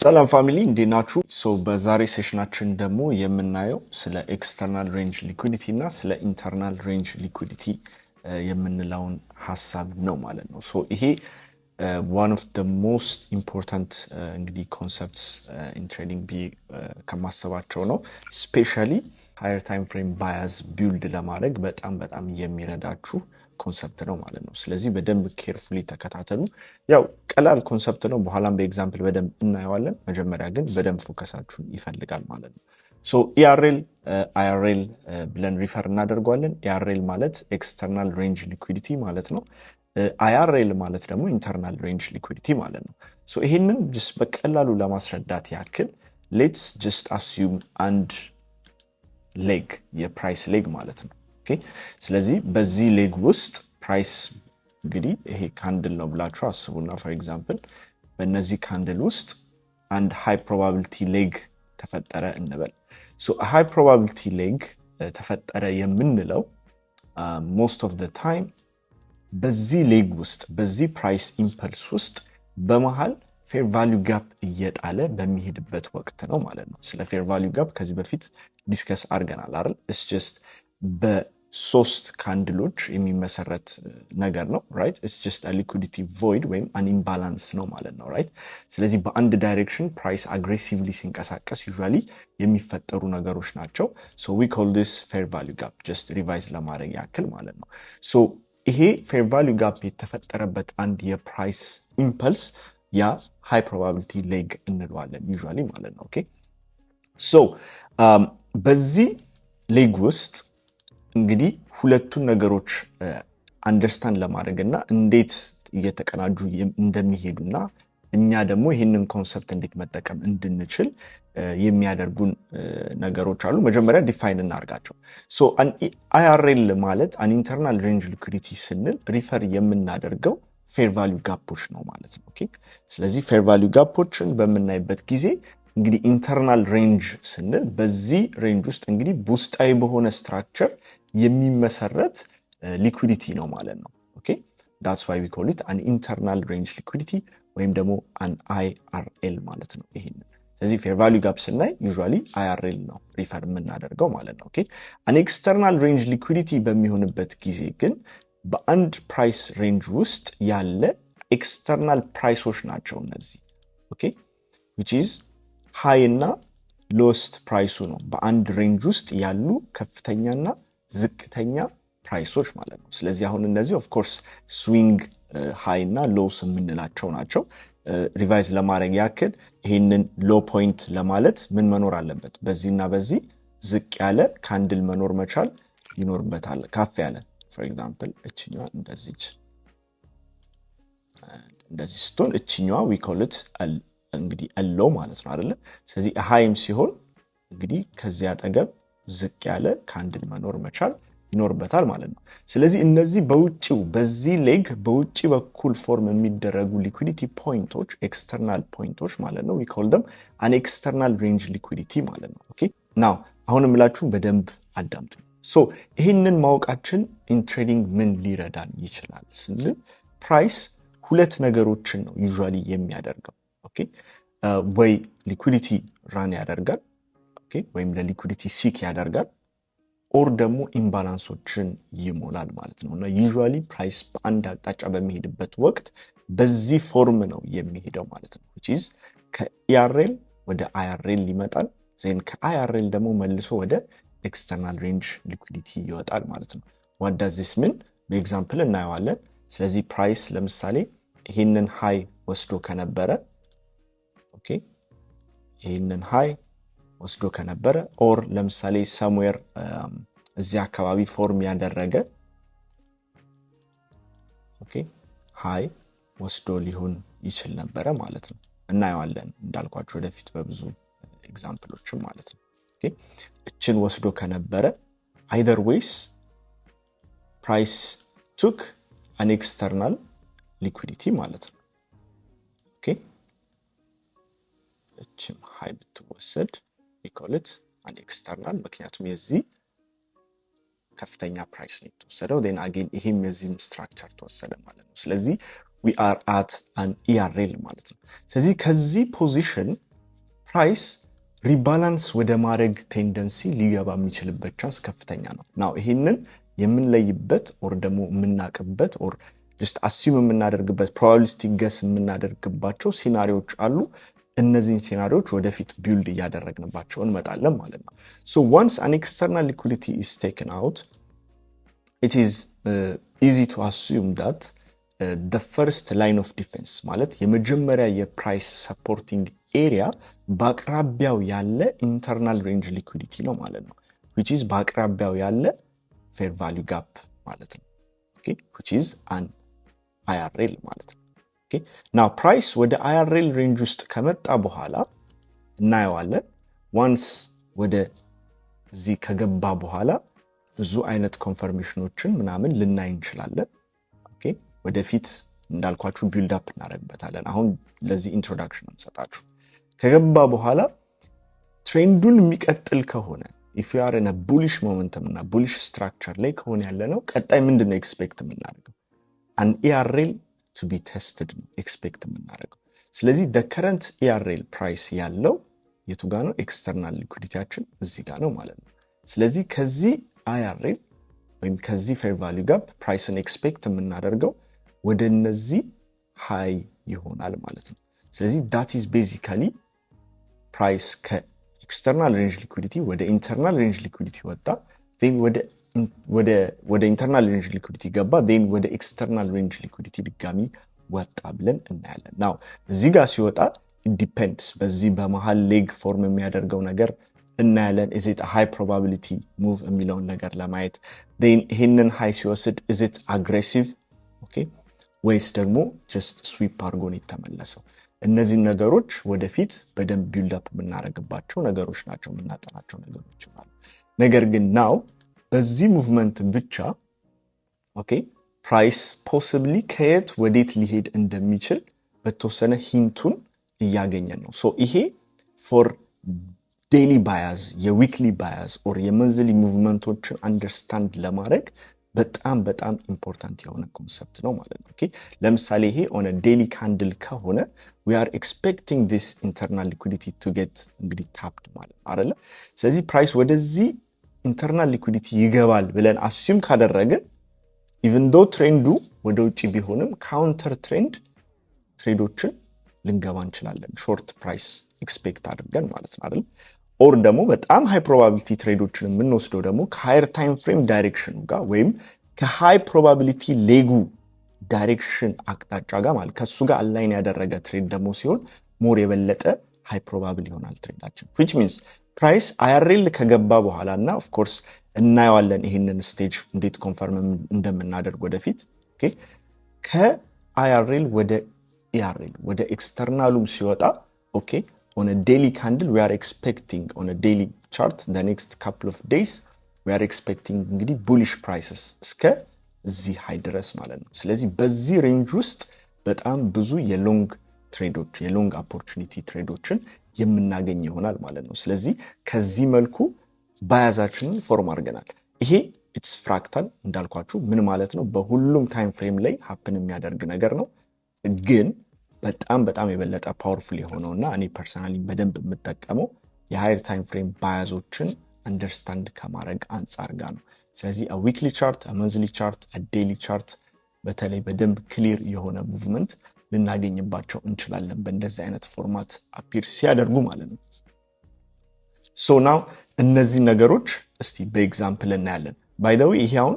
ሰላም ፋሚሊ እንዴት ናችሁ? በዛሬ ሴሽናችን ደግሞ የምናየው ስለ ኤክስተርናል ሬንጅ ሊኩዊዲቲ እና ስለ ኢንተርናል ሬንጅ ሊኩዊዲቲ የምንለውን ሐሳብ ነው ማለት ነው። ይሄ one of the most important እንግዲህ concepts in trading ከማሰባቸው ነው። ስፔሻሊ higher time frame bias build ለማድረግ በጣም የሚረዳችሁ ኮንሰፕት ነው ማለት ነው። ስለዚህ በደንብ ኬርፉሊ ተከታተሉ። ያው ቀላል ኮንሰፕት ነው፣ በኋላም በኤግዛምፕል በደንብ እናየዋለን። መጀመሪያ ግን በደንብ ፎከሳችሁን ይፈልጋል ማለት ነው። ኢአርኤል አይአርኤል ብለን ሪፈር እናደርገዋለን። ኢአርኤል ማለት ኤክስተርናል ሬንጅ ሊኩዊዲቲ ማለት ነው። አይአርኤል ማለት ደግሞ ኢንተርናል ሬንጅ ሊኩዊዲቲ ማለት ነው። ይሄንን ጀስት በቀላሉ ለማስረዳት ያክል ሌትስ ጀስት አስዩም አንድ ሌግ የፕራይስ ሌግ ማለት ነው። ስለዚህ በዚህ ሌግ ውስጥ ፕራይስ እንግዲህ ይሄ ካንድል ነው ብላችሁ አስቡና ፎር ኤግዛምፕል በእነዚህ ካንድል ውስጥ አንድ ሃይ ፕሮባቢሊቲ ሌግ ተፈጠረ እንበል። ሃይ ፕሮባቢሊቲ ሌግ ተፈጠረ የምንለው most of the time በዚህ ሌግ ውስጥ በዚህ ፕራይስ ኢምፐልስ ውስጥ በመሃል ፌር ቫልዩ ጋፕ እየጣለ በሚሄድበት ወቅት ነው ማለት ነው። ስለ ፌር ቫልዩ ጋፕ ከዚህ በፊት ዲስከስ አድርገናል አይደል? it's just በሶስት ካንድሎች የሚመሰረት ነገር ነው ራይት። it's just a liquidity void ወይም an imbalance ነው ማለት ነው ራይት። ስለዚህ በአንድ ዳይሬክሽን ፕራይስ አግሬሲቭሊ ሲንቀሳቀስ ዩዥዋሊ የሚፈጠሩ ነገሮች ናቸው። we call this fair value gap just ሪቫይዝ ለማድረግ ያክል ማለት ነው። ይሄ ፌር ቫልዩ ጋፕ የተፈጠረበት አንድ የፕራይስ ኢምፐልስ ያ ሃይ ፕሮባቢሊቲ ሌግ እንለዋለን ዩዥዋሊ ማለት ነው። ኦኬ በዚህ ሌግ ውስጥ እንግዲህ ሁለቱን ነገሮች አንደርስታንድ ለማድረግና እንዴት እየተቀናጁ እንደሚሄዱና እኛ ደግሞ ይሄንን ኮንሰፕት እንዴት መጠቀም እንድንችል የሚያደርጉን ነገሮች አሉ። መጀመሪያ ዲፋይን እናርጋቸው። አይአርኤል ማለት አን ኢንተርናል ሬንጅ ሊኩዊዲቲ ስንል ሪፈር የምናደርገው ፌር ቫልዩ ጋፖች ነው ማለት ነው። ኦኬ ስለዚህ ፌር ቫልዩ ጋፖችን በምናይበት ጊዜ እንግዲህ ኢንተርናል ሬንጅ ስንል በዚህ ሬንጅ ውስጥ እንግዲህ ውስጣዊ በሆነ ስትራክቸር የሚመሰረት ሊኩዊዲቲ ነው ማለት ነው። ኦኬ that's why we call it an internal range liquidity ወይም ደግሞ an IRL ማለት ነው ይሄንን። ስለዚህ ፌር ቫልዩ ጋፕ ስናይ ዩዥዋሊ IRL ነው ሪፈር የምናደርገው ማለት ነው። ኦኬ an external range liquidity በሚሆንበት ጊዜ ግን በአንድ ፕራይስ ሬንጅ ውስጥ ያለ ኤክስተርናል ፕራይሶች ናቸው እነዚህ። ኦኬ which is ሃይ እና ሎስት ፕራይሱ ነው በአንድ ሬንጅ ውስጥ ያሉ ከፍተኛና ዝቅተኛ ፕራይሶች ማለት ነው። ስለዚህ አሁን እነዚህ ኦፍ ኮርስ ስዊንግ ሃይ እና ሎስ የምንላቸው ናቸው። ሪቫይዝ ለማድረግ ያክል ይሄንን ሎ ፖይንት ለማለት ምን መኖር አለበት? በዚህና በዚህ ዝቅ ያለ ካንድል መኖር መቻል ይኖርበታል። ከፍ ያለ ፎር ኤግዛምፕል እችኛዋ እንደዚህ ስትሆን እችኛዋ we call it እንግዲህ ሎ ማለት ነው አይደለ? ስለዚህ ሃይም ሲሆን እንግዲህ ከዚህ አጠገብ ዝቅ ያለ ካንድል መኖር መቻል ይኖርበታል ማለት ነው። ስለዚህ እነዚህ በውጪው በዚህ ሌግ በውጪ በኩል ፎርም የሚደረጉ ሊኩዊዲቲ ፖይንቶች ኤክስተርናል ፖይንቶች ማለት ነው we call them an external range liquidity ማለት ነው። ኦኬ ናው አሁን የምላችሁ በደንብ አዳምጡ። ይሄንን ማወቃችን ኢን ትሬዲንግ ምን ሊረዳን ይችላል ስንል ፕራይስ ሁለት ነገሮችን ነው ዩዥዋሊ የሚያደርገው። ኦኬ ወይ ሊኩዊዲቲ ራን ያደርጋል ኦኬ ወይም ለሊኩዊዲቲ ሲክ ያደርጋል ኦር ደግሞ ኢምባላንሶችን ይሞላል ማለት ነው። እና ዩዥዋሊ ፕራይስ በአንድ አቅጣጫ በሚሄድበት ወቅት በዚህ ፎርም ነው የሚሄደው ማለት ነው which is ከኢአርኤል ወደ አይአርኤል ይመጣል ዜን ከአይአርኤል ደግሞ መልሶ ወደ ኤክስተርናል ሬንጅ ሊኩዊዲቲ ይወጣል ማለት ነው። what does this mean? በኤግዛምፕል እናየዋለን። ስለዚህ ፕራይስ ለምሳሌ ይሄንን ሃይ ወስዶ ከነበረ ኦኬ ይሄንን ሃይ ወስዶ ከነበረ ኦር ለምሳሌ somewhere እዚህ አካባቢ ፎርም ያደረገ ኦኬ ሃይ ወስዶ ሊሆን ይችል ነበር ማለት ነው። እናየዋለን እንዳልኳችሁ ወደፊት በብዙ ኤግዛምፕሎችም ማለት ነው። ኦኬ እችን ወስዶ ከነበረ either ways price took an external liquidity ማለት ነው። ኦኬ እችም ሃይ ብትወሰድ we call it an external ምክንያቱም የዚህ ከፍተኛ ፕራይስ ነው የተወሰደው then again ይሄም የዚህም ስትራክቸር ተወሰደ ማለት ነው። ስለዚህ we are at an ERL ማለት ነው። ስለዚህ ከዚህ ፖዚሽን ፕራይስ ሪባላንስ ወደ ማድረግ ቴንደንሲ ሊገባ የሚችልበት ቻንስ ከፍተኛ ነው። ናው ይሄንን የምንለይበት ኦር ደግሞ የምናቅበት ኦር just assume የምናደርግበት probabilistic guess የምናደርግባቸው ሲናሪዎች አሉ። እነዚህን ሲናሪዎች ወደፊት ቢልድ እያደረግንባቸው እንመጣለን ማለት ነው። so once an external liquidity is taken out, it is easy to assume that the first line of defense ማለት የመጀመሪያ የፕራይስ ሰፖርቲንግ ኤሪያ በአቅራቢያው ያለ ኢንተርናል ሬንጅ ሊኩዊዲቲ ነው ማለት ነው። which is በአቅራቢያው ያለ fair value gap ማለት ነው። okay which is an IRL ማለት ነው። okay now price ወደ IRL ሬንጅ ውስጥ ከመጣ በኋላ እናየዋለን። once ወደ ዚ ከገባ በኋላ ብዙ አይነት ኮንፈርሜሽኖችን ምናምን ልናይ እንችላለን። okay ወደፊት እንዳልኳችሁ ቢልድ አፕ እናደርግበታለን። አሁን ለዚህ ኢንትሮዳክሽን እንሰጣችሁ። ከገባ በኋላ ትሬንዱን የሚቀጥል ከሆነ if you are in a bullish momentum እና bullish structure ላይ ከሆነ ያለነው ቀጣይ ምንድነው ኤክስፔክት የምናደርገው? an ERL to be tested ነው ኤክስፔክት የምናደርገው። ስለዚህ the current ERL price ያለው የቱ ጋር ነው? ኤክስተርናል ሊኩዊዲቲያችን እዚህ ጋር ነው ማለት ነው። ስለዚህ ከዚህ IRL ወይም ከዚህ fair value gap ፕራይስን ኤክስፔክት የምናደርገው ወደ እነዚህ ሃይ ይሆናል ማለት ነው። ስለዚህ that is basically ፕራይስ ከኤክስተርናል ሬንጅ ሊኩዊዲቲ ወደ ኢንተርናል ሬንጅ ሊኩዊዲቲ ወጣ then ወደ ኢንተርናል ሬንጅ ሊኩዊዲቲ ገባ then ወደ ኤክስተርናል ሬንጅ ሊኩዊዲቲ ድጋሚ ወጣ ብለን እናያለን። ናው እዚህ ጋር ሲወጣ it depends በዚህ በመሃል ሌግ ፎርም የሚያደርገው ነገር እናያለን። is it a high probability move የሚለውን ነገር ለማየት then ይሄንን ሃይ ሲወስድ is it aggressive okay ወይስ ደግሞ just sweep አድርጎ ነው የተመለሰው? እነዚህ ነገሮች ወደፊት በደንብ ቢልድ አፕ የምናደርግባቸው ነገሮች ናቸው፣ የምናጠናቸው ነገሮች ናቸው። ነገር ግን ናው በዚህ ሙቭመንት ብቻ ኦኬ ፕራይስ ፖሲብሊ ከየት ወዴት ሊሄድ እንደሚችል በተወሰነ ሂንቱን እያገኘን ነው። ሶ ይሄ ፎር ዴይሊ ባያዝ የዊክሊ ባያዝ ኦር የመንዝሊ ሙቭመንቶችን አንደርስታንድ ለማድረግ በጣም ኢምፖርታንት የሆነ ኮንሰፕት ነው ማለት ነው። ኦኬ ለምሳሌ ይሄ on a daily candle ከሆነ we are expecting this internal liquidity to get እንግዲህ tapped ማለት አይደለ? ስለዚህ ፕራይስ ወደዚህ ኢንተርናል ሊኩዊዲቲ ይገባል ብለን አስዩም ካደረግን even though ትሬንዱ ወደ ውጪ ቢሆንም ካውንተር ትሬንድ ትሬዶችን ልንገባ እንችላለን ሾርት ፕራይስ ኤክስፔክት አድርገን ማለት ነው አይደል? ኦር ደግሞ በጣም ሃይ ፕሮባቢሊቲ ትሬዶችን የምንወስደው ደግሞ ከሃየር ታይም ፍሬም ዳይሬክሽኑ ጋር ወይም ከሃይ ፕሮባቢሊቲ ሌጉ ዳይሬክሽን አቅጣጫ ጋር ማለት ከሱ ጋር አላይን ያደረገ ትሬድ ደግሞ ሲሆን ሞር የበለጠ ሃይ ፕሮባብል ይሆናል ትሬዳችን። which means ፕራይስ IRL ከገባ በኋላና ኦፍ ኮርስ እናየዋለን ይሄንን ስቴጅ እንዴት ኮንፈርም እንደምናደርግ ወደፊት። ኦኬ ከIRL ወደ ERL ወደ ኤክስተርናሉም ሲወጣ ኦኬ on a daily candle we are expecting on a daily chart the next couple of days we are expecting እንግዲህ bullish prices እስከ እዚህ ሃይ ድረስ ማለት ነው። ስለዚህ በዚህ ሬንጅ ውስጥ በጣም ብዙ የሎንግ ትሬዶች የሎንግ ኦፖርቹኒቲ ትሬዶችን የምናገኝ ይሆናል ማለት ነው። ስለዚህ ከዚህ መልኩ ባያዛችንን ፎርም አድርገናል። ይሄ ኢትስ ፍራክታል እንዳልኳችሁ ምን ማለት ነው? በሁሉም ታይም ፍሬም ላይ ሃፕን የሚያደርግ ነገር ነው። ግን በጣም የበለጠ ፓወርፉል የሆነውና እኔ ፐርሰናሊ በደንብ የምጠቀመው የሃየር ታይም ፍሬም ባያዞችን አንደርስታንድ ከማድረግ አንፃር ጋር ነው። ስለዚህ a weekly chart, a monthly chart, a daily chart በተለይ በደንብ ክሊር የሆነ ሙቭመንት ልናገኝባቸው እንችላለን በእንደዚህ አይነት ፎርማት አፒር ሲያደርጉ ማለት ነው። ሶ ናው እነዚህ ነገሮች እስቲ በኤግዛምፕል እናያለን። ባይ ዘ ዌይ ይሄ አሁን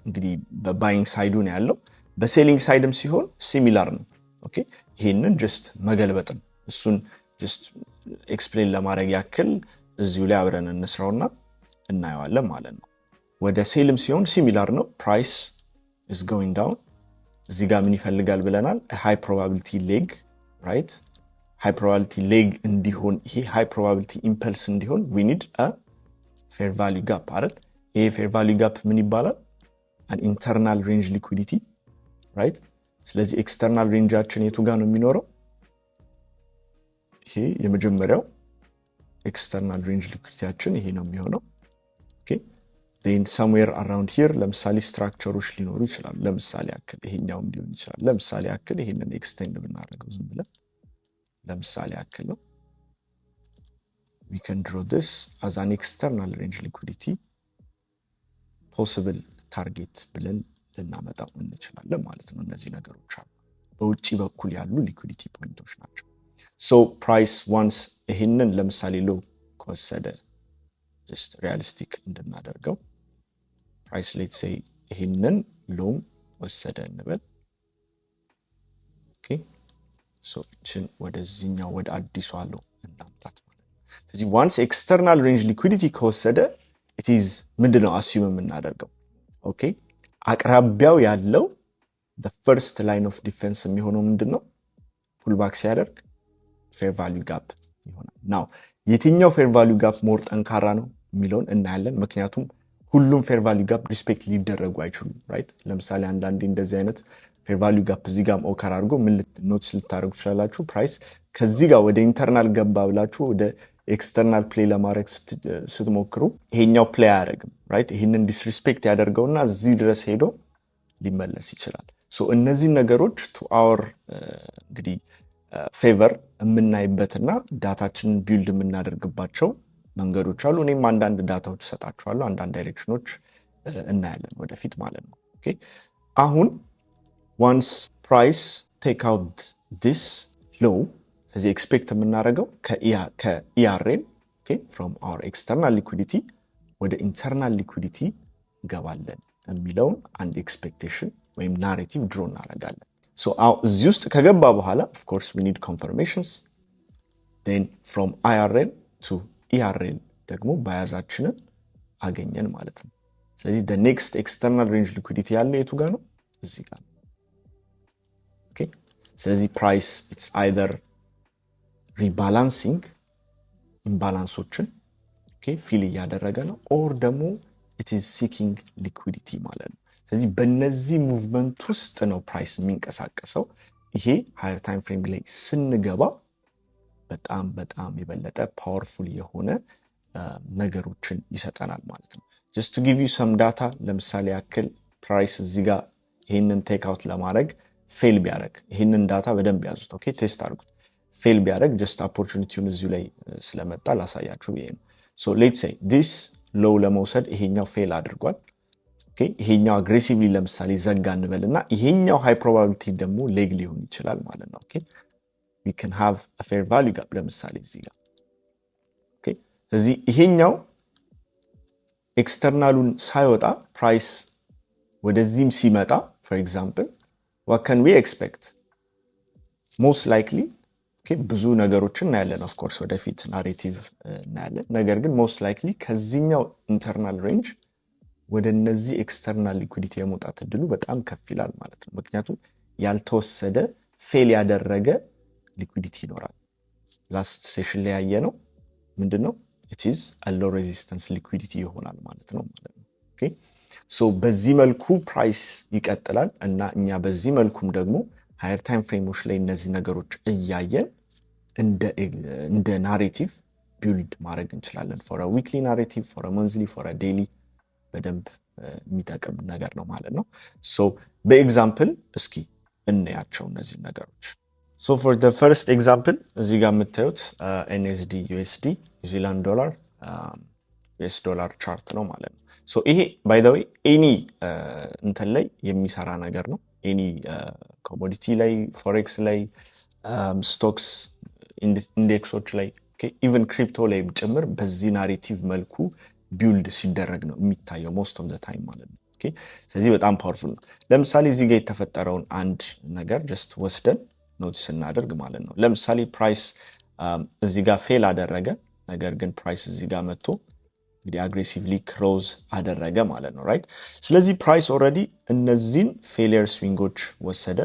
እንግዲህ በባይንግ ሳይዱ ነው ያለው፣ በሴሊንግ ሳይድም ሲሆን ሲሚላር ነው። ኦኬ ይሄንን ጀስት መገልበጥ ነው። እሱን ጀስት ኤክስፕሌን ለማድረግ ያክል እዚሁ ላይ አብረን እንስራውና እናየዋለን ማለት ነው። ወደ ሴልም ሲሆን ሲሚላር ነው። ፕራይስ is going down እዚህ ጋር ምን ይፈልጋል ብለናል? high probability leg right high probability leg እንዲሆን ይሄ high probability impulse እንዲሆን we need a fair value gap አይደል? ይሄ fair value gap ምን ይባላል? an internal range liquidity right ስለዚህ ኤክስተርናል ሬንጃችን የቱ ጋር ነው የሚኖረው? ይሄ የመጀመሪያው ኤክስተርናል ሬንጅ ሊኩዊዲቲያችን ይሄ ነው የሚሆነው። ኦኬ then somewhere around here ለምሳሌ ስትራክቸሮች ሊኖሩ ይችላሉ። ለምሳሌ ያክል ይሄኛውም ሊሆን ይችላል። ለምሳሌ ያክል ይሄንን ኤክስቴንድ ብናደርገው ዝም ብለን ለምሳሌ ያክል ነው። we can draw this as an external range liquidity possible target ብለን ልናመጣው እንችላለን ማለት ነው እነዚህ ነገሮች አሉ በውጪ በኩል ያሉ ሊኩዊዲቲ ፖይንቶች ናቸው so price once ይሄንን ለምሳሌ low ከወሰደ just realistic እንድናደርገው price let's say ይሄንን low ወሰደ እንበል okay so እቺን ወደዚህኛው ወደ አዲሱ አለው እናምጣት ማለት ነው ስለዚህ once external range liquidity ከወሰደ it is ምንድነው assume የምናደርገው okay አቅራቢያው ያለው the first line of defense የሚሆነው ምንድነው pullback ሲያደርግ fair value gap ይሆናል now የትኛው fair value gap more ጠንካራ ነው የሚለውን እናያለን ምክንያቱም ሁሉም fair value gap respect ሊደረጉ አይችሉም right ለምሳሌ አንዳንዴ እንደዚህ አይነት fair value gap እዚህ ጋር ኦከር አድርጎ ምን ኖትስ ልታደርጉ ትችላላችሁ ፕራይስ ከዚህ ጋር ወደ ኢንተርናል ገባ ብላችሁ ወደ ኤክስተርናል ፕሌይ ለማድረግ ስትሞክሩ ይሄኛው ፕሌይ አያደርግም right ይሄንን ዲስሪስፔክት ያደርገውና እዚህ ድረስ ሄዶ ሊመለስ ይችላል so እነዚህ ነገሮች to our እንግዲህ ፌቨር የምናይበትና ዳታችንን ቢልድ የምናደርግባቸው መንገዶች አሉ እኔም አንዳንድ ዳታዎች ሰጣችኋለሁ አንዳንድ ዳይሬክሽኖች እናያለን ወደፊት ማለት ነው ኦኬ አሁን once price take out this low ስለዚህ ኤክስፔክት የምናደርገው ከERL okay from our external liquidity ወደ internal liquidity ገባለን የሚለውን አንድ ኤክስፔክቴሽን ወይም ናሬቲቭ ድሮ እናደርጋለን so እዚህ ውስጥ ከገባ በኋላ of course we need confirmations then from IRL to ERL ደግሞ ባያዛችንን አገኘን ማለት ነው ስለዚህ the next external range liquidity ያለው የቱ ጋር ነው እዚህ ጋር okay ስለዚህ price it's either rebalancing imbalanceዎችን okay ፊል ያደረገ ነው or ደግሞ it is seeking liquidity ማለት ነው ስለዚህ በእነዚህ ሙቭመንት ውስጥ ነው ፕራይስ የሚንቀሳቀሰው ይሄ ሃየር ታይም ፍሬም ላይ ስንገባ በጣም የበለጠ ፓወርፉል የሆነ ነገሮችን ይሰጠናል ማለት ነው just to give you some data ለምሳሌ ያክል ፕራይስ እዚህ ጋር ይሄንን ቴክ አውት ለማድረግ ፌል ቢያደርግ ይሄንን ዳታ በደንብ ያዙት ኦኬ ቴስት አድርጉት ፌል ቢያደርግ just opportunityውን እዚሁ ላይ ስለመጣ ላሳያችሁ ይሄ ነው so let's say this low ለመውሰድ ይሄኛው ፌል አድርጓል okay ይሄኛው aggressively ለምሳሌ ዘጋ እንበልና ይሄኛው high probability ደግሞ ሌግ ሊሆን ይችላል ማለት ነው okay we can have a fair value gap ለምሳሌ እዚህ ጋር okay ስለዚህ ይሄኛው ኤክስተርናሉን ሳይወጣ ፕራይስ ወደዚህም ሲመጣ for example what can we expect most likely okay ብዙ ነገሮችን እናያለን of course ወደፊት ናሬቲቭ እናያለን ነገር ግን most likely ከዚህኛው ኢንተርናል ሬንጅ ወደ እነዚህ ኤክስተርናል ሊኩዊዲቲ የመውጣት እድሉ በጣም ከፍ ይላል ማለት ነው ምክንያቱም ያልተወሰደ ፌል ያደረገ ሊኩዊዲቲ ይኖራል ላስት ሴሽን ላይ ያየነው ምንድነው it is a low resistance liquidity ይሆናል ማለት ነው okay so በዚህ መልኩ ፕራይስ ይቀጥላል እና እኛ በዚህ መልኩም ደግሞ ሃየር ታይም ፍሬሞች ላይ እነዚህ ነገሮች እያየን እንደ ናሬቲቭ ቢልድ ማድረግ እንችላለን for a weekly narrative for a monthly for a daily በደንብ የሚጠቅም ነገር ነው ማለት ነው so በኤግዛምፕል እስኪ እንያቸው እነዚህ ነገሮች so for the first example እዚህ ጋር የምታዩት NSD USD New Zealand dollar US dollar chart ነው ማለት ነው so ይሄ by the way any እንትን ላይ የሚሰራ ነገር ነው any commodity ላይ forex ላይ stocks indexዎች ላይ okay even crypto ላይ ጭምር በዚህ ናሬቲቭ መልኩ ቢልድ ሲደረግ ነው የሚታየው most of the time ማለት ነው okay ስለዚህ በጣም ፓወርፉል ነው ለምሳሌ እዚህ ጋር የተፈጠረውን አንድ ነገር just ወስደን ኖቲስ እናደርግ ማለት ነው ለምሳሌ ፕራይስ እዚህ ጋር ፌል አደረገ ነገር ግን ፕራይስ እዚህ ጋር መጥቶ እንግዲህ አግሬሲቭሊ ክሎዝ አደረገ ማለት ነው ራይት ስለዚህ ፕራይስ ኦሬዲ እነዚህን ፌሊየር ስዊንጎች ወሰደ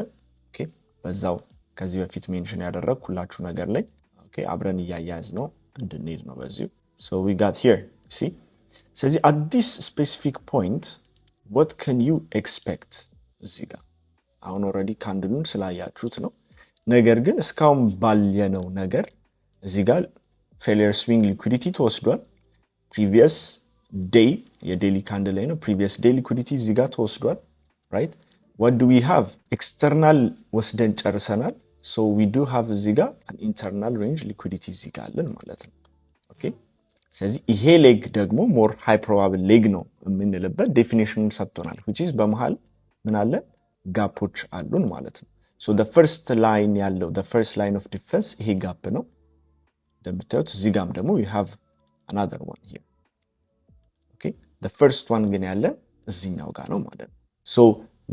ኦኬ በዛው ከዚህ በፊት ሜንሽን ያደረኩላችሁ ነገር ላይ ኦኬ አብረን ያያያዝ ነው እንድንሄድ ነው በዚሁ so we got here see ስለዚህ at this specific point what can you expect እዚህ ጋር አሁን ኦሬዲ ካንድሉን ስላያችሁት ነው ነገር ግን እስካሁን ባልየነው ነገር እዚህ ጋር ፌሊየር ስዊንግ ሊኩዊዲቲ ተወስዷል previous day የዴሊ ካንድል ላይ ነው previous day liquidity እዚህ ጋር ተወስዷል right what do we have external ወስደን ጨርሰናል so we do have እዚህ ጋር an internal range liquidity እዚህ ጋር አለን ማለት ነው ኦኬ ስለዚህ ይሄ ሌግ ደግሞ ሞር ሃይ ፕሮባብል ሌግ ነው የምንልበት ዴፊኒሽኑን ሰጥቶናል which is በመሃል ምን አለ ጋፖች አሉን ማለት ነው so the first line ያለው the first line of defense ይሄ ጋፕ ነው እንደምታዩት እዚህ ጋም ደግሞ you have another one here okay the first one ግን ያለ እዚህኛው ጋር ነው ማለት ነው so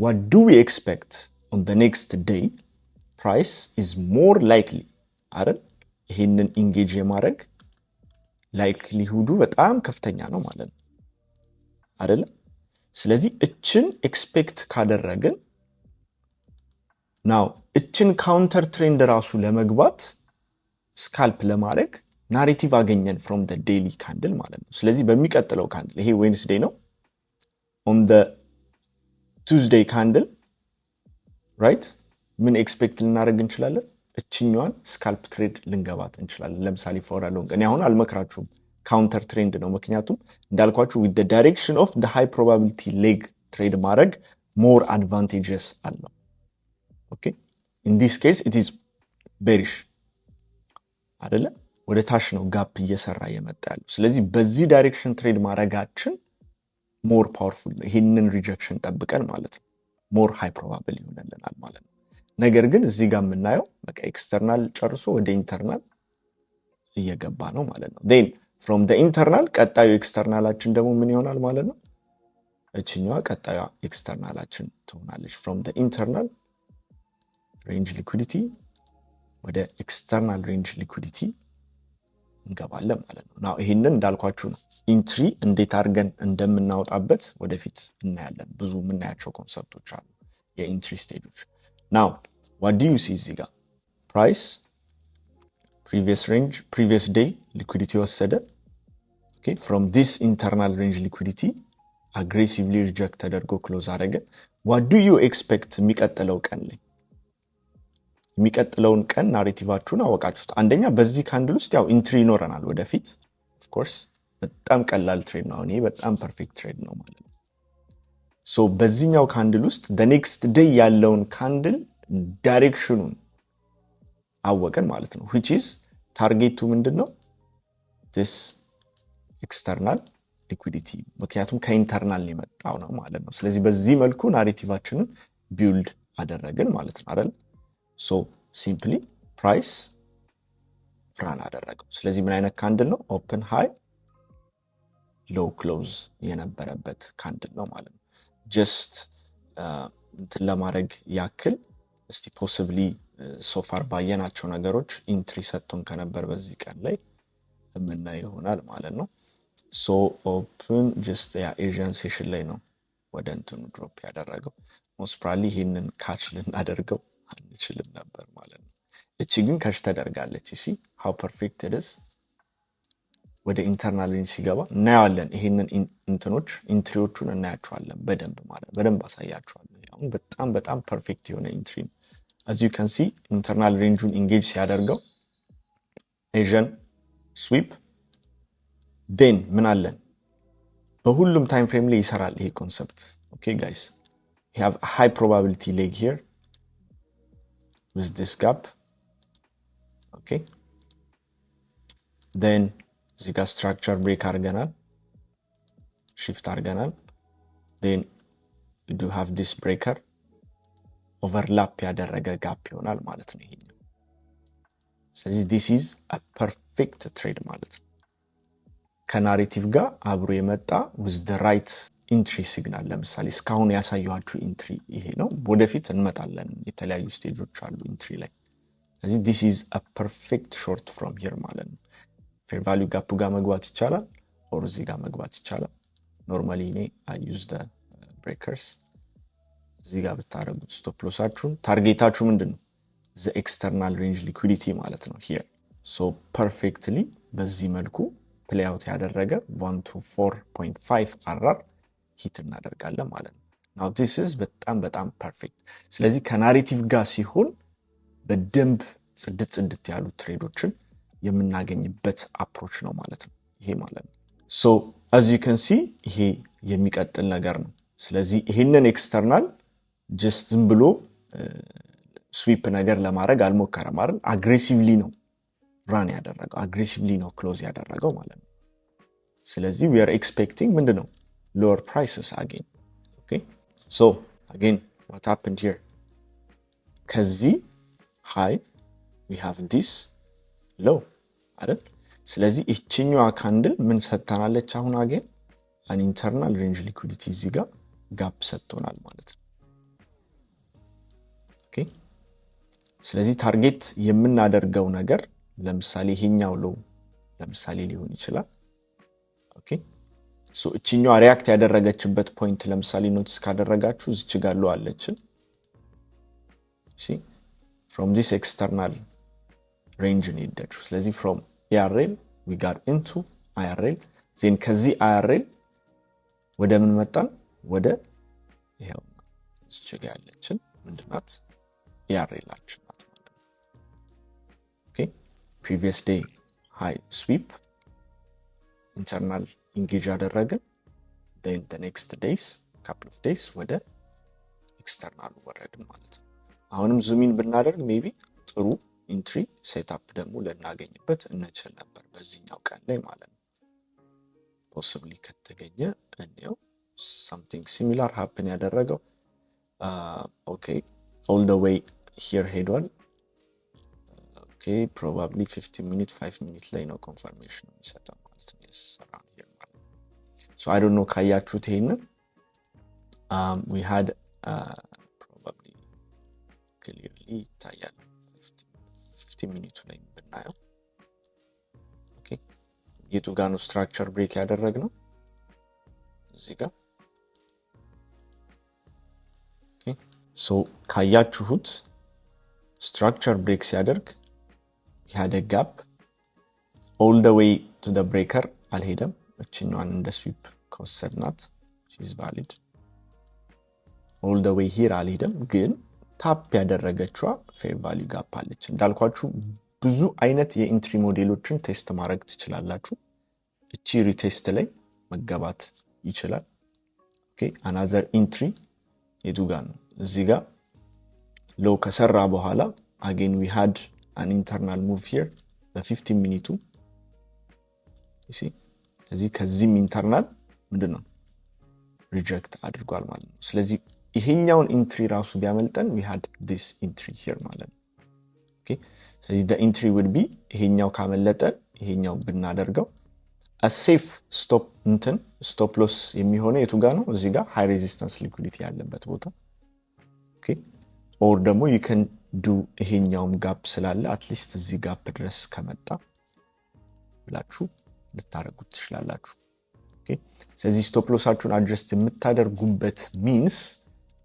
what do we expect on the next day price is more likely አይደል ይሄንን engage የማድረግ likelihood በጣም ከፍተኛ ነው ማለት ነው አይደል ስለዚህ እችን ኤክስፔክት ካደረግን now እችን ካውንተር ትሬንድ ራሱ ለመግባት ስካልፕ ለማድረግ ናሬቲቭ አገኘን from the daily candle ማለት ነው ስለዚህ በሚቀጥለው ካንድል ይሄ ዌድነስዴይ ነው on the Tuesday candle right ምን ኤክስፔክት ልናደርግ እንችላለን እችኛዋን ስካልፕ ትሬድ ልንገባት እንችላለን ለምሳሌ ፎር አሎንግ እኔ አሁን አልመክራችሁም ካውንተር ትሬንድ ነው ምክንያቱም እንዳልኳችሁ with the direction of the high probability leg trade ማድረግ more advantageous አለው okay in this case it is bearish አይደለ ወደ ታች ነው ጋፕ እየሰራ የመጣ ያለው ስለዚህ በዚህ ዳይሬክሽን ትሬድ ማድረጋችን more powerful ነው ይሄንን ሪጀክሽን ጠብቀን ማለት ነው more high probable ይሆነልናል ማለት ነው ነገር ግን እዚህ ጋር የምናየው በቃ ኤክስተርናል ጨርሶ ወደ ኢንተርናል እየገባ ነው ማለት ነው then from the internal ቀጣዩ ኤክስተርናላችን ደግሞ ምን ይሆናል ማለት ነው እቺኛዋ ቀጣዩ ኤክስተርናላችን ትሆናለች from the internal range liquidity ወደ external range liquidity እንገባለን ማለት ነው now ይሄንን እንዳልኳችሁ ነው ኢንትሪ እንዴት አድርገን እንደምናወጣበት ወደፊት እናያለን ብዙ የምናያቸው ኮንሰፕቶች አሉ የኢንትሪ ስቴጆች now what do you see እዚህ ጋር price previous day liquidity ወሰደ okay from this internal range liquidity aggressively reject ተደርጎ close አደረገ what do you expect የሚቀጥለው ቀን ላይ የሚቀጥለውን ቀን ናሬቲቫችሁን አወቃችሁት አንደኛ በዚህ ካንድል ውስጥ ያው ኢንትሪ ይኖረናል ወደፊት of course በጣም ቀላል ትሬድ ነው እኔ በጣም ፐርፌክት ትሬድ ነው ማለት ነው so በዚህኛው ካንድል ውስጥ the next day ያለውን ካንድል ዳይሬክሽኑን አወቀን ማለት ነው which is ታርጌቱ ምንድነው this external liquidity ምክንያቱም ከኢንተርናል የመጣው ነው ማለት ነው ስለዚህ በዚህ መልኩ ናሬቲቫችንን ቢልድ አደረግን ማለት ነው አይደል so simply price run አደረገው ስለዚህ ምን አይነት ካንድል ነው open high low close የነበረበት ካንድል ነው ማለት ነው just እንትን ለማድረግ ያክል እስቲ possibly so far ባየናቸው ነገሮች ኢንትሪ ሰጥቶን ከነበር በዚህ ቀን ላይ የምናየው ይሆናል ማለት ነው so open just Asian session ላይ ነው ወደ እንትኑ ድሮፕ ያደረገው most probably ይሄንን ካች ልናደርገው አንችልም ነበር ማለት ነው እቺ ግን ካች ተደርጋለች see how perfect it is ወደ ኢንተርናል ሬንጅ ሲገባ እናያለን ይሄንን እንትኖች ኢንትሪዎቹን እናያቸዋለን በደንብ ማለት በደንብ አሳያቸዋለሁ ያው በጣም ፐርፌክት የሆነ ኢንትሪ as you can see internal range-ን engage ሲያደርገው Asian sweep then ምን አለን በሁሉም ታይም ፍሬም ላይ ይሰራል ይሄ ኮንሰፕት okay guys we have a high probability leg here with this gap okay then እዚህ ጋር structure break አድርገናል shift አድርገናል then you do have this breaker overlap ያደረገ ጋፕ ይሆናል ማለት ነው ይሄኛው ስለዚህ this is a perfect trade ማለት ነው ከናሬቲቭ ጋር አብሮ የመጣ with the right entry signal ለምሳሌ እስካሁን ያሳየኋችሁ ኢንትሪ ይሄ ነው ወደፊት እንመጣለን የተለያዩ ስቴጆች አሉ ኢንትሪ ላይ ስለዚህ this is a perfect short from here ማለት ነው fair value gap ጋር መግባት ይቻላል or እዚህ ጋር መግባት ይቻላል normally እኔ I use the breakers እዚህ ጋር ብታረጉት ስቶፕ ሎሳችሁን ታርጌታችሁ ምንድነው the external range liquidity ማለት ነው here so perfectly በዚህ መልኩ play out ያደረገ 124.5 RR ሂት እናደርጋለን ማለት ነው now this is በጣም perfect ስለዚህ ከናሬቲቭ ጋር ሲሆን በደንብ ጽድት ያሉ ትሬዶችን የምናገኝበት አፕሮች ነው ማለት ነው ይሄ ማለት ነው so as you can see ይሄ የሚቀጥል ነገር ነው ስለዚህ ይሄንን ኤክስተርናል just ዝም ብሎ ስዊፕ ነገር ለማድረግ አልሞከረም አይደል አግሬሲቭሊ ነው ራን ያደረገው aggressively ነው ክሎዝ ያደረገው ማለት ነው ስለዚህ we are expecting ምንድነው lower prices again okay so again what happened here ከዚህ high we have this low አይደል ስለዚህ እቺኛዋ ካንድል ምን ሰጥታናለች አሁን again an internal range liquidity እዚህ ጋር ጋፕ ሰጥቶናል ማለት ነው okay ስለዚህ ታርጌት የምናደርገው ነገር ለምሳሌ ይሄኛው ሎው ለምሳሌ ሊሆን ይችላል ኦኬ ሶ እቺኛው ሪአክት ያደረገችበት ፖይንት ለምሳሌ ኖቲስ ካደረጋችሁ እዚች ጋር ሎ አለችን see from this external range ሄደችሁ ስለዚህ from ARL we got into IRL then ከዚህ IRL ወደ ምን መጣን ወደ ይሄው እዚች ጋር ያለችን ምንድናት ARL አችን ናት ማለት ነው okay previous day high sweep internal engage አደረግን then the next days couple of days ወደ external ወረድን ማለት ነው አሁንም ዙም ኢን ብናደርግ ሜቢ ጥሩ ኢንትሪ ሴትአፕ ደግሞ ለናገኝበት እንችል ነበር በዚህኛው ቀን ላይ ማለት ነው possibly ከተገኘ እንየው something similar happen ያደረገው okay all the way here ሄዷል okay probably 15 minute 5 minute ላይ ነው confirmation የሚሰጠው ማለት ነው yes around here ማለት ነው so I don't know ካያችሁት ይሄንን we had probably clearly ታያል 15 minute ላይ ብናየው okay የቱ ጋር ነው ስትራክቸር ብሬክ ያደረግነው እዚህ ጋር okay so ካያችሁት structure break ሲያደርግ he had a gap all the way to the breaker አልሄደም እቺኛዋን እንደ sweep ከወሰድናት she is valid all the way here አልሄደም ግን ታፕ ያደረገችዋ fair value gap አለች እንዳልኳችሁ ብዙ አይነት የኢንትሪ ሞዴሎችን ቴስት ማድረግ ትችላላችሁ እቺ ሪቴስት ላይ መገባት ይችላል okay another entry የቱ ጋር ነው እዚህ ጋር low ከሰራ በኋላ again we had an internal move here በ15 ሚኒቱ you see እዚህ ከዚህም ኢንተርናል ምንድነው ሪጀክት አድርጓል ማለት ነው ስለዚህ ይሄኛውን ኢንትሪ ራሱ ቢያመልጠን we had this entry here ማለት ነው okay ስለዚህ the entry would be ይሄኛው ካመለጠ ይሄኛው ብናደርገው a safe stop stop loss የሚሆነው የቱ ጋር ነው እዚህ ጋር high resistance liquidity ያለበት ቦታ okay or ደግሞ you can do ይሄኛውም ጋፕ ስላለ at least እዚህ ጋፕ ድረስ ከመጣ ብላችሁ ልታረጉት ትችላላችሁ okay ስለዚህ ስቶፕ ሎሳችሁን አድጀስት የምታደርጉበት ሚንስ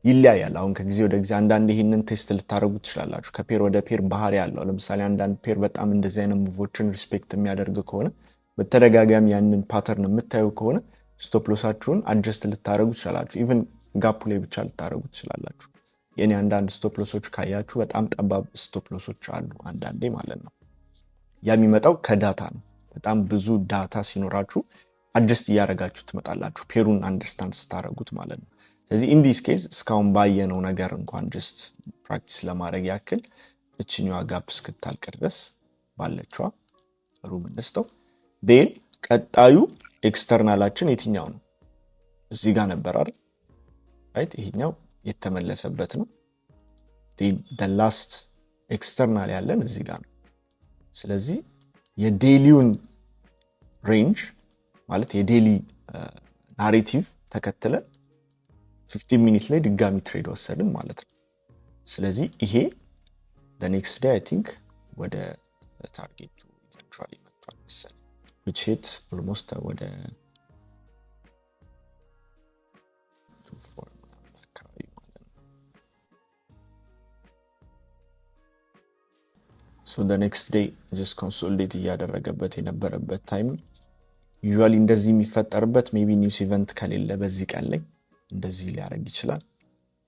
ይለያያል አሁን ከጊዜ ወደ ጊዜ አንዳንድ ይሄንን ቴስት ልታረጉት ትችላላችሁ ከፔር ወደ ፔር ባህሪ ያለው ለምሳሌ አንዳንድ ፔር በጣም እንደዚህ አይነት ሙቮችን ሪስፔክት የሚያደርግ ከሆነ በተደጋጋሚ ያንን ፓተርን የምታዩ ከሆነ ስቶፕ ሎሳችሁን አድጀስት ልታረጉ ትችላላችሁ ኢቭን ጋፑ ላይ ብቻ ልታረጉ ትችላላችሁ የኔ አንዳንድ ስቶፕ ሎሶች ካያችሁ በጣም ጠባብ ስቶፕ ሎሶች አሉ አንዳንዴ ማለት ነው ያ የሚመጣው ከዳታ ነው በጣም ብዙ ዳታ ሲኖራችሁ አድጀስት ያረጋችሁ ትመጣላችሁ ፔሩን አንደርስታንድ ስታረጉት ማለት ነው ስለዚህ in this case እስካሁን ባየነው ነገር እንኳን just practice ለማድረግ ያክል እቺኛዋ ጋፕ እስክታልቅ ድረስ ባለችዋ ሩም እንስተው then ቀጣዩ ኤክስተርናላችን የትኛው ነው እዚህ ጋር ነበር አይደል right ይሄኛው የተመለሰበት ነው then the last external ያለን እዚህ ጋር ነው ስለዚህ የዴሊውን ሬንጅ ማለት የዴሊ ናሬቲቭ ተከትለ 15 ሚኒት ላይ ድጋሚ ትሬድ ወሰድን ማለት ነው ስለዚህ ይሄ the next day I think ወደ ታርጌቱ eventually መጥቷል መሰለኝ which hit almost ወደ 24 አካባቢ ማለት ነው so the next day just consolidate ያደረገበት የነበረበት ታይም usually እንደዚህ የሚፈጠርበት maybe news event ከሌለ በዚህ ቀን ላይ እንደዚህ ሊያረግ ይችላል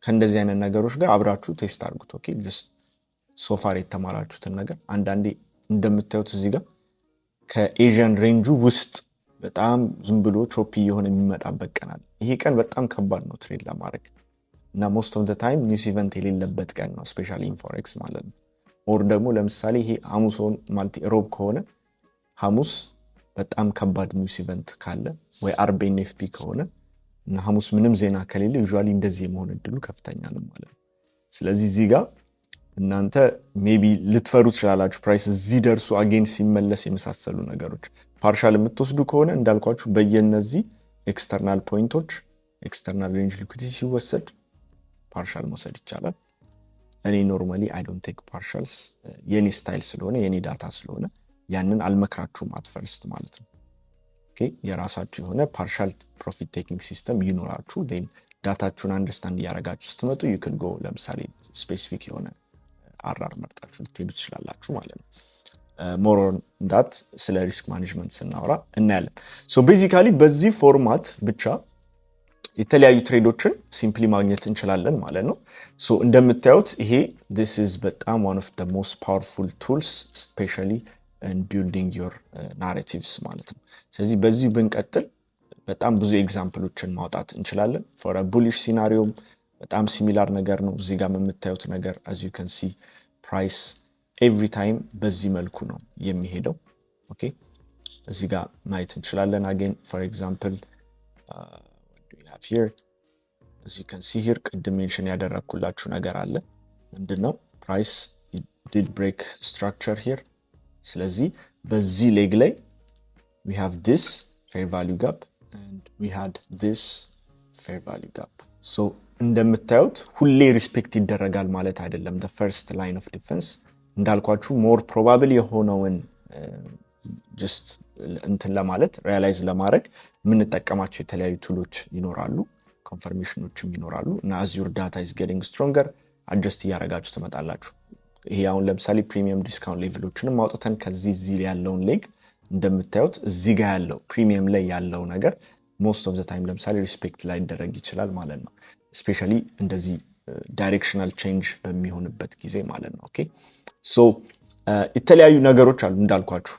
ከእንደዚህ አይነት ነገሮች ጋር አብራችሁ ቴስት አድርጉት ኦኬ just so far የተማራችሁትን ነገር አንዳንዴ እንደምታዩት እዚህ ጋር ከኤዥያን ሬንጁ ውስጥ በጣም ዝም ብሎ ቾፒ የሆነ የሚመጣበት ቀን አለ ይሄ ቀን በጣም ከባድ ነው ትሬድ ለማድረግ እና most of the time news event የሌለበት ቀን ነው especially in forex ማለት ነው ኦር ደግሞ ለምሳሌ ይሄ ሐሙስን ማለት ሮብ ከሆነ ሐሙስ በጣም ከባድ ኒውስ ኢቨንት ካለ ወይ አርብ ኤንኤፍፒ ከሆነ እና ሐሙስ ምንም ዜና ከሌለ ዩዥዋሊ እንደዚህ የመሆን እድሉ ከፍተኛ ነው ማለት ነው። ስለዚህ እዚህ ጋር እናንተ ሜቢ ልትፈሩ ትችላላችሁ ፕራይስ እዚህ ደርሶ አጌን ሲመለስ የመሳሰሉ ነገሮች ፓርሻል የምትወስዱ ከሆነ እንዳልኳችሁ በየነዚህ ኤክስተርናል ፖይንቶች ኤክስተርናል ሬንጅ ሊኩዊዲቲ ሲወሰድ ፓርሻል መውሰድ ይቻላል። እኔ ኖርማሊ አይ ዶንት ቴክ ፓርሻልስ የኔ ስታይል ስለሆነ የኔ ዳታ ስለሆነ ያንን አልመክራችሁም አት ፈርስት ማለት ነው። ኦኬ የራሳችሁ የሆነ ፓርሻል ፕሮፊት ቴኪንግ ሲስተም ይኖራችሁ ዴን ዳታችሁን አንደርስታንድ ያረጋችሁ ስትመጡ you can go ለምሳሌ ስፔሲፊክ የሆነ አራር መርጣችሁ ልትሄዱ ትችላላችሁ ማለት ነው። ሞር ኦን ዳት ስለ ሪስክ ማኔጅመንት ስናወራ እናያለን። ሶ ቤዚካሊ በዚህ ፎርማት ብቻ የተለያዩ ትሬዶችን ሲምፕሊ ማግኘት እንችላለን ማለት ነው። ሶ እንደምታዩት ይሄ this is በጣም one of the most powerful tools especially in building your narratives ማለት ነው። ስለዚህ በዚህ ብንቀጥል በጣም ብዙ ኤግዛምፕሎችን ማውጣት እንችላለን። for a bullish scenario በጣም ሲሚላር ነገር ነው። እዚህ ጋር የምታዩት ነገር as you can see price every time በዚህ መልኩ ነው የሚሄደው። ኦኬ እዚህ ጋር ማየት እንችላለን again for example what do we have here as you can see here ቅድም ሜንሽን ያደረኩላችሁ ነገር አለ ምንድነው price did break structure here ስለዚህ በዚህ ሌግ ላይ we have this fair value gap and we had this fair value gap so እንደምታዩት ሁሌ ሪስፔክት ይደረጋል ማለት አይደለም the first line of defense እንዳልኳችሁ more probable የሆነውን just እንትን ለማለት ሪያላይዝ ለማድረግ ምን ተጠቀማቸው የተለያዩ ቱሎች ይኖራሉ ኮንፈርሜሽኖችም ይኖራሉ እና as your data is getting stronger adjust ያረጋችሁ ተመጣላችሁ። ይሄ አሁን ለምሳሌ ፕሪሚየም ዲስካውንት ሌቭሎችንም ማውጣተን ከዚህ እዚህ ያለውን ሌግ እንደምታዩት እዚህ ጋር ያለው ፕሪሚየም ላይ ያለው ነገር most of the time ለምሳሌ ሪስፔክት ላይ ይደረግ ይችላል ማለት ነው especially እንደዚህ ዳይሬክሽናል ቼንጅ በሚሆንበት ጊዜ ማለት ነው። ኦኬ ሶ የተለያዩ ነገሮች አሉ እንዳልኳችሁ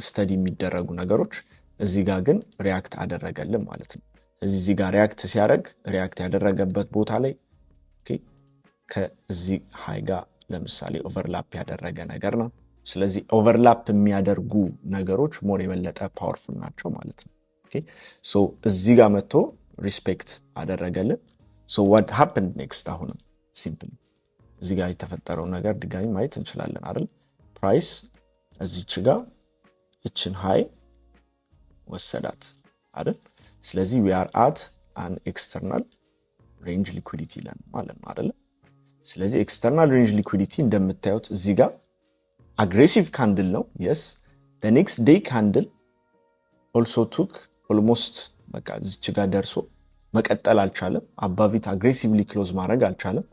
ስተዲ የሚደረጉ ነገሮች እዚህ ጋር ግን ሪአክት አደረገልን ማለት ነው። ስለዚህ እዚህ ጋር ሪአክት ሲያደርግ ሪአክት ያደረገበት ቦታ ላይ ኦኬ ከዚህ ሃይ ጋር ለምሳሌ ኦቨርላፕ ያደረገ ነገር ነው። ስለዚህ ኦቨርላፕ የሚያደርጉ ነገሮች ሞር የበለጠ ፓወርፉል ናቸው ማለት ነው። ኦኬ ሶ እዚህ ጋር መጥቶ ሪስፔክት አደረገልን። so what happened next አሁንም ሲምፕሊ እዚህ ጋር የተፈጠረው ነገር ድጋሚ ማየት እንችላለን አይደል ፕራይስ እዚች ጋር እችን ሃይ ወሰዳት አይደል ስለዚህ we are at an external range liquidity ለን ማለት ነው አይደል ስለዚህ external range liquidity እንደምታዩት እዚህ ጋር aggressive candle ነው yes the next day candle also took almost በቃ እዚች ጋር ደርሶ መቀጠል አልቻለም above it aggressively close ማድረግ አልቻለም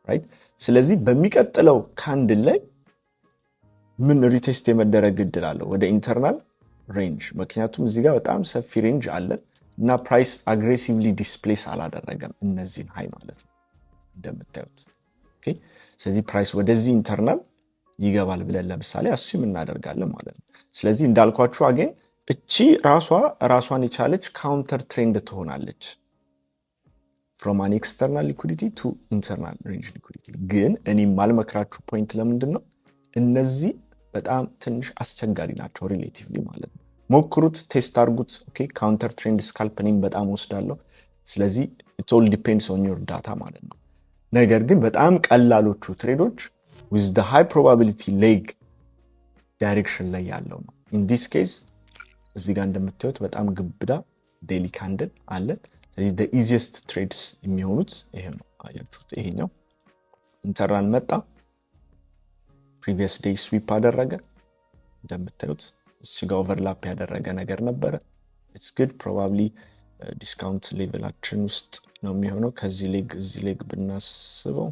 right ስለዚህ በሚቀጥለው ካንድል ላይ ምን ሪቴስት የመደረግ እድል አለው ወደ ኢንተርናል ሬንጅ ምክንያቱም እዚህ ጋር በጣም ሰፊ ሬንጅ አለ እና ፕራይስ aggressively ዲስፕሌስ አላደረገም እነዚህን ሃይ ማለት ነው እንደምታዩት ኦኬ ስለዚህ ፕራይስ ወደዚህ ኢንተርናል ይገባል ብለን ለምሳሌ አሱም እናደርጋለን ማለት ነው። ስለዚህ እንዳልኳችሁ አገን እቺ ራሷን የቻለች ካውንተር ትሬንድ ትሆናለች from an external liquidity to internal range liquidity ግን እኔ ማልመክራችሁ ፖይንት ለምንድነው እነዚህ በጣም ትንሽ አስቸጋሪ ናቸው ሪሌቲቭሊ ማለት ነው። ሞክሩት ቴስት አድርጉት ኦኬ ካውንተር ትሬንድ ስካልፕኒንግ በጣም ወስዳለሁ ስለዚህ it all depends on your data ማለት ነው። ነገር ግን በጣም ቀላሎቹ ትሬዶች with the high probability leg direction ላይ ያለው ነው in this case እዚህ ጋር እንደምታዩት በጣም ግብዳ daily candle አለ ስለዚህ the easiest trades የሚሆኑት ይሄ ነው አያችሁት ይሄኛው ኢንተርናል መጣ previous day sweep አደረገ እንደምታዩት እዚህ ጋር ኦቨርላፕ ያደረገ ነገር ነበረ it's good probably ዲስካውንት ሌቭላችን ውስጥ ነው የሚሆነው ከዚህ ሌግ ብናስበው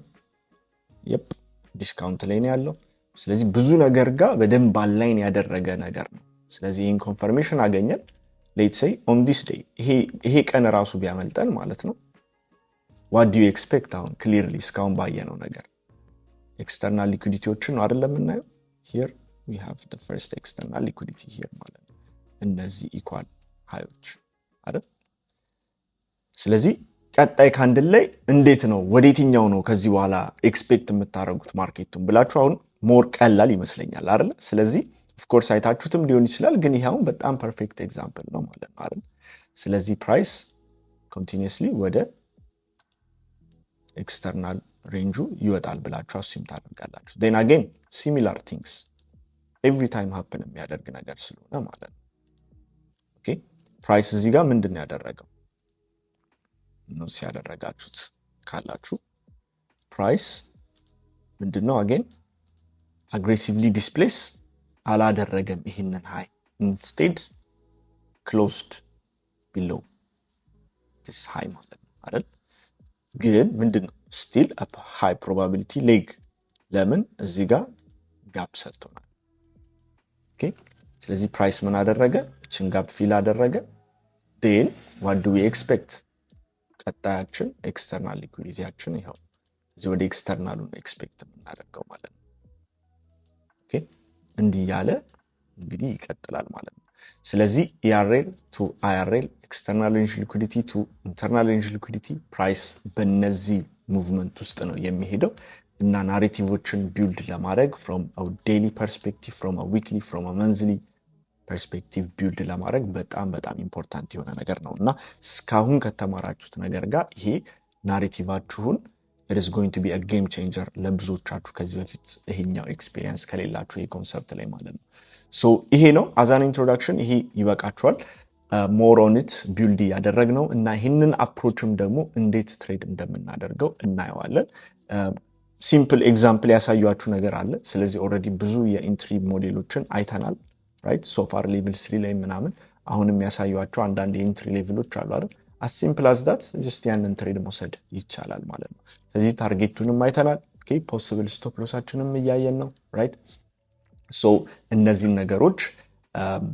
yep ዲስካውንት ላይ ነው ያለው ስለዚህ ብዙ ነገር ጋር በደንብ አላይን ያደረገ ነገር ነው ስለዚህ ይሄን ኮንፈርሜሽን አገኘን let's say on this day ይሄ ቀን ራሱ ቢያመልጠን ማለት ነው what do you expect አሁን clearly እስካሁን ባየነው ነገር external liquidity ነው አይደለም እናየው here we have the first external liquidity here ማለት ነው እነዚህ equal ሃዮች አይደል ስለዚህ ቀጣይ ካንድል ላይ እንዴት ነው ወዴትኛው ነው ከዚህ በኋላ ኤክስፔክት የምታረጉት ማርኬቱን ብላችሁ አሁን ሞር ቀላል ይመስለኛል አይደል ስለዚህ of course አይታችሁትም ሊሆን ይችላል ግን ይሄው በጣም ፐርፌክት ኤግዛምፕል ነው ማለት ነው አይደል ስለዚህ ፕራይስ continuously ወደ external range ይወጣል ብላችሁ አስዩም ታደርጋላችሁ then again similar things every time happen የሚያደርግ ነገር ስለሆነ ማለት ነው ኦኬ ፕራይስ እዚህ ጋር ምንድነው ያደረገው ነው ሲያደርጋችሁት ካላችሁ ፕራይስ ምንድነው again aggressively displace አላደረገም ይሄንን high instead closed below this high ማለት ነው አይደል ግን ምንድነው still a high probability leg ለምን እዚህ ጋር ጋፕ ሰጥቶናል ኦኬ ስለዚህ ፕራይስ ምን አደረገ እቺን ጋፕ ፊል አደረገ then what do we expect ቀጣያችን ኤክስተርናል ሊኩዊዲቲያችን ይሄው እዚህ ወደ ኤክስተርናሉን ኤክስፔክት እናደርገው ማለት ነው ኦኬ እንዲህ ያለ እንግዲህ ይቀጥላል ማለት ነው ስለዚህ ERL to IRL external range liquidity to internal range liquidity price በእነዚህ ሙቭመንት ውስጥ ነው የሚሄደው እና ናሬቲቮችን ቢልድ ለማድረግ from a daily perspective from a weekly from a monthly perspective ቢልድ ለማድረግ በጣም ኢምፖርታንት የሆነ ነገር ነውና እስካሁን ከተማራችሁት ነገር ጋር ይሄ ናሬቲቫችሁን it is going to be a game changer ለብዙዎቻችሁ ከዚህ በፊት ይሄኛው ኤክስፒሪየንስ ከሌላችሁ ይሄ ኮንሰፕት ላይ ማለት ነው so ይሄ ነው as an introduction ይሄ ይበቃችኋል more on it build ያደረግነው እና ይሄንን አፕሮችም ደግሞ እንዴት ትሬድ እንደምናደርገው እናየዋለን ሲምፕል ኤግዛምፕል ያሳያችሁ ነገር አለ ስለዚህ ኦሬዲ ብዙ የኢንትሪ ሞዴሎችን አይተናል right so far level 3 ላይ ምናምን አሁንም ያሳያችሁ አንዳንድ የኢንትሪ ሌቭሎች አሉ አይደል as simple as that just ያንን ትሬድ መውሰድ ይቻላል ማለት ነው ስለዚህ ታርጌቱንም አይተናል okay possible stop lossአችንም እያየን ነው right so እነዚህ ነገሮች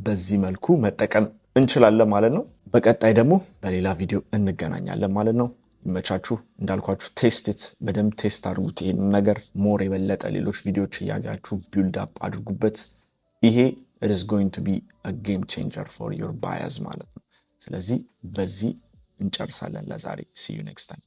በዚህ መልኩ መጠቀም እንችላለን ማለት ነው በቀጣይ ደግሞ በሌላ ቪዲዮ እንገናኛለን ማለት ነው ይመቻችሁ እንዳልኳችሁ ቴስት በደንብ ቴስት አድርጉት ይሄን ነገር ሞር የበለጠ ሌሎች ቪዲዮዎች ያያችሁ ቢልድ አፕ አድርጉበት ይሄ it is going to be a game changer for your buyers ማለት ነው ስለዚህ በዚህ እንጨርሳለን ለዛሬ see you next time